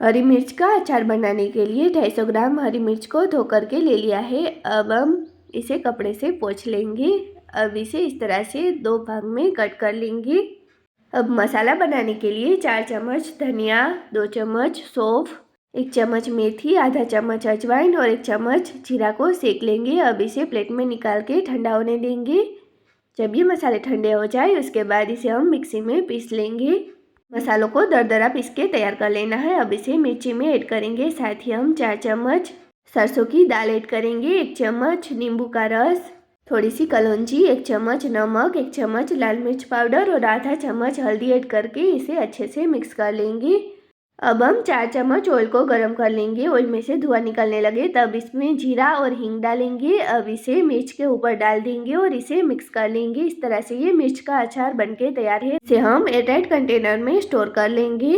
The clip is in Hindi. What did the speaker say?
हरी मिर्च का अचार बनाने के लिए 250 ग्राम हरी मिर्च को धो करके ले लिया है। अब हम इसे कपड़े से पोंछ लेंगे। अब इसे इस तरह से 2 भाग में कट कर लेंगे। अब मसाला बनाने के लिए 4 चम्मच धनिया, 2 चम्मच सौंफ, 1 चम्मच मेथी, आधा चम्मच अजवाइन और 1 चम्मच जीरा को सेक लेंगे। अब इसे प्लेट में निकाल के ठंडा होने देंगे। जब ये मसाले ठंडे हो जाए उसके बाद इसे हम मिक्सी में पीस लेंगे। मसालों को दरदरा पीस के तैयार कर लेना है। अब इसे मिर्ची में ऐड करेंगे। साथ ही हम 4 चम्मच सरसों की दाल ऐड करेंगे, 1 चम्मच नींबू का रस, थोड़ी सी कलौंजी, 1 चम्मच नमक, 1 चम्मच लाल मिर्च पाउडर और आधा चम्मच हल्दी ऐड करके इसे अच्छे से मिक्स कर लेंगे। अब हम 4 चम्मच ऑयल को गर्म कर लेंगे। ऑयल में से धुआं निकलने लगे तब इसमें जीरा और हींग डालेंगे। अब इसे मिर्च के ऊपर डाल देंगे और इसे मिक्स कर लेंगे। इस तरह से ये मिर्च का अचार बनके तैयार है। इसे हम एयरटाइट कंटेनर में स्टोर कर लेंगे।